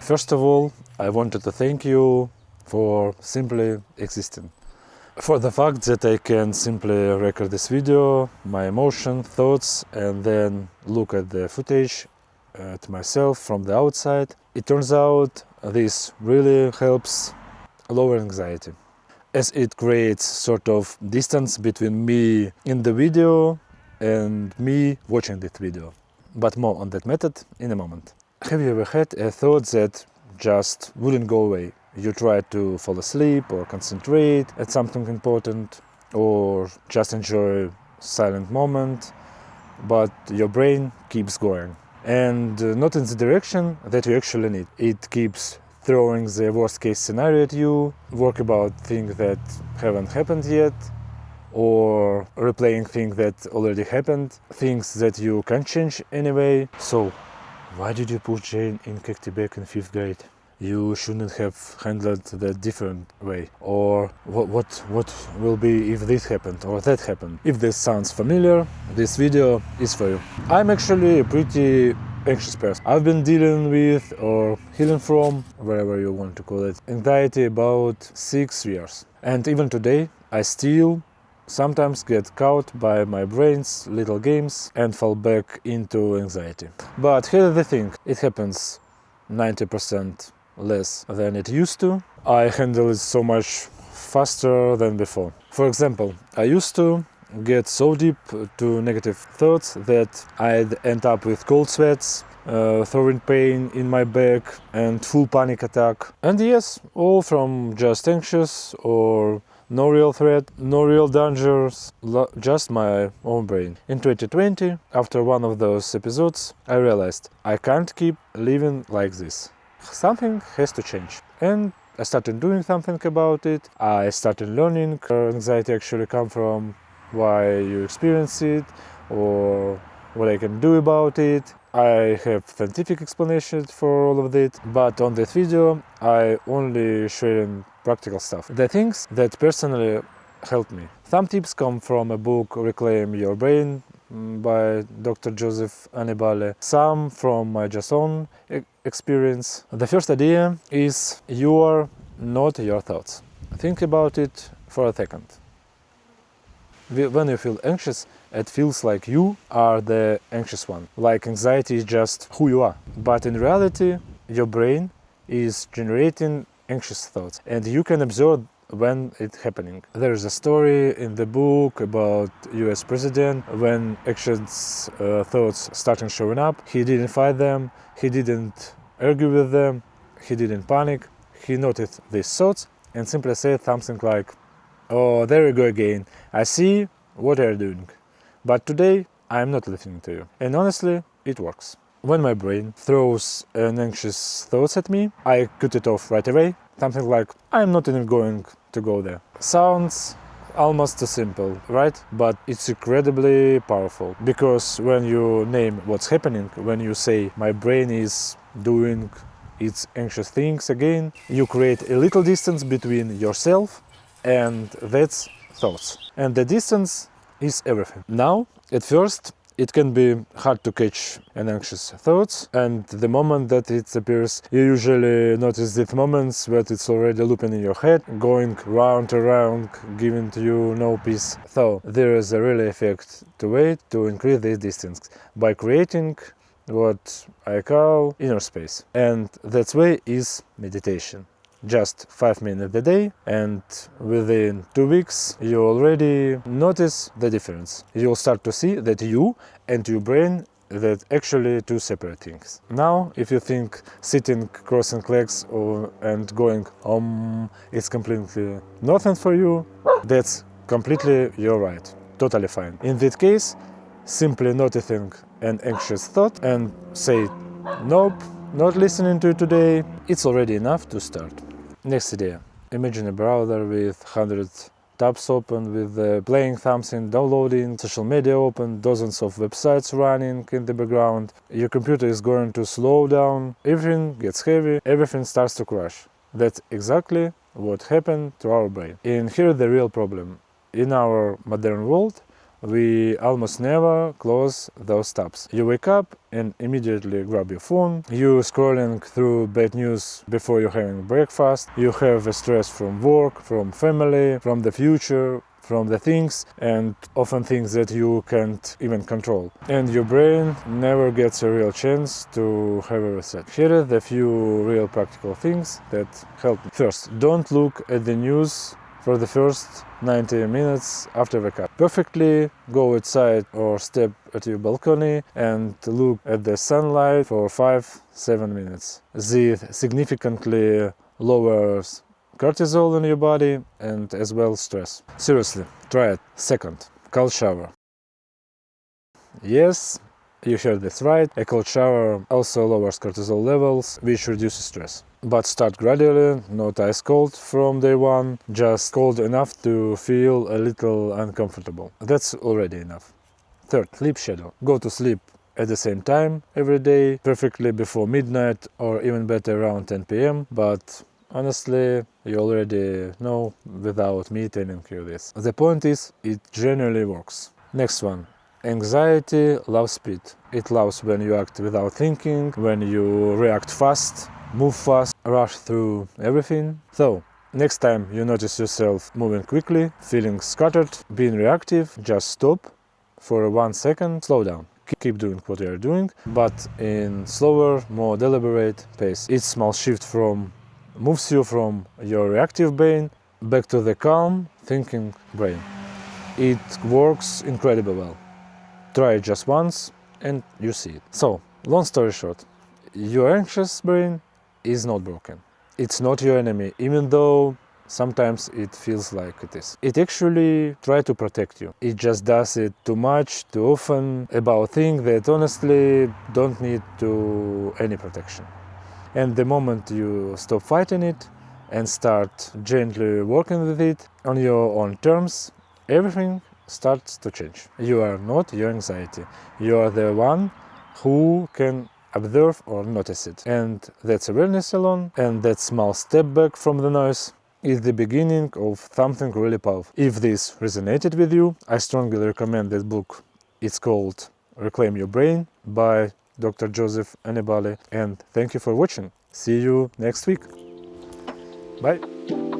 First of all, I wanted to thank you for simply existing. For the fact that I can simply record this video, my emotion, thoughts, and then look at the footage at myself from the outside. It turns out this really helps lower anxiety, as it creates sort of distance between me in the video and me watching that video. But more on that method in a moment. Have you ever had a thought that just wouldn't go away? You try to fall asleep or concentrate at something important or just enjoy silent moment, but your brain keeps going and not in the direction that you actually need. It keeps throwing the worst case scenario at you, work about things that haven't happened yet, or replaying things that already happened, things that you can't change anyway. So why did you put Jane in Cacti back in 5th grade? You shouldn't have handled that different way. Or what will be if this happened or that happened? If this sounds familiar, this video is for you. I'm actually a pretty anxious person. I've been dealing with or healing from, whatever you want to call it, anxiety about 6 years. And even today, I still sometimes get caught by my brain's little games and fall back into anxiety. But here's the thing, it happens 90% less than it used to. I handle it so much faster than before. For example, I used to get so deep to negative thoughts that I'd end up with cold sweats, throwing pain in my back and full panic attack. And yes, all from just anxious or no real threat, no real dangers, just my own brain. In 2020, after one of those episodes, I realized I can't keep living like this. Something has to change. And I started doing something about it. I started learning where anxiety actually comes from, why you experience it, or what I can do about it. I have scientific explanations for all of it, but on this video I only sharing practical stuff. The things that personally helped me. Some tips come from a book Reclaim Your Brain by Dr. Joseph Annibale, some from my just own experience. The first idea is you are not your thoughts. Think about it for a second. When you feel anxious, it feels like you are the anxious one, like anxiety is just who you are. But in reality, your brain is generating anxious thoughts, and you can observe when it's happening. There is a story in the book about US president when anxious thoughts started showing up. He didn't fight them, he didn't argue with them, he didn't panic. He noticed these thoughts and simply said something like, "Oh, there you go again. I see what you're doing. But today, I'm not listening to you." And honestly, it works. When my brain throws an anxious thoughts at me, I cut it off right away. Something like, I'm not even going to go there. Sounds almost too simple, right? But it's incredibly powerful. Because when you name what's happening, when you say, my brain is doing its anxious things again, you create a little distance between yourself and that's thoughts. And the distance is everything. Now, at first, it can be hard to catch an anxious thoughts, and the moment that it appears, you usually notice these moments that it's already looping in your head, going round and round, giving to you no peace. So there is a really effect to wait to increase this distance by creating what I call inner space. And that way is meditation. Just 5 minutes a day, and within 2 weeks you already notice the difference. You'll start to see that you and your brain that actually two separate things. Now, if you think sitting, crossing legs and going is completely nothing for you, that's completely your right, totally fine. In that case, simply noticing an anxious thought and say, nope, not listening to it today, it's already enough to start. Next idea. Imagine a browser with 100 tabs open, with playing something, downloading, social media open, dozens of websites running in the background. Your computer is going to slow down, everything gets heavy, everything starts to crash. That's exactly what happened to our brain. And here's the real problem. In our modern world, we almost never close those tabs. You wake up and immediately grab your phone. You're scrolling through bad news before you're having breakfast. You have a stress from work, from family, from the future, from the things, and often things that you can't even control. And your brain never gets a real chance to have a reset. Here are the few real practical things that help me. First, don't look at the news for the first 90 minutes after wake up. Perfectly go outside or step at your balcony and look at the sunlight for 5-7 minutes. This significantly lowers cortisol in your body and as well stress. Seriously, try it. Second, cold shower. Yes, you heard this right. A cold shower also lowers cortisol levels, which reduces stress. But start gradually, not ice cold from day one, just cold enough to feel a little uncomfortable. That's already enough. Third, sleep schedule. Go to sleep at the same time every day, preferably before midnight or even better around 10 p.m. But honestly, you already know without me telling you this. The point is, it generally works. Next one. Anxiety loves speed. It loves when you act without thinking, when you react fast, move fast, rush through everything. So, next time you notice yourself moving quickly, feeling scattered, being reactive, just stop for 1 second, slow down. Keep doing what you are doing, but in slower, more deliberate pace. Each small shift moves you from your reactive brain back to the calm, thinking brain. It works incredibly well. Try it just once and you see it. So, long story short, your anxious brain is not broken. It's not your enemy, even though sometimes it feels like it is. It actually tries to protect you. It just does it too much, too often, about things that honestly don't need any protection. And the moment you stop fighting it and start gently working with it on your own terms, everything starts to change. You are not your anxiety. You are the one who can observe or notice it. And that awareness alone, and that small step back from the noise, is the beginning of something really powerful. If this resonated with you, I strongly recommend this book. It's called Reclaim Your Brain by Dr. Joseph Annibale. And thank you for watching. See you next week. Bye.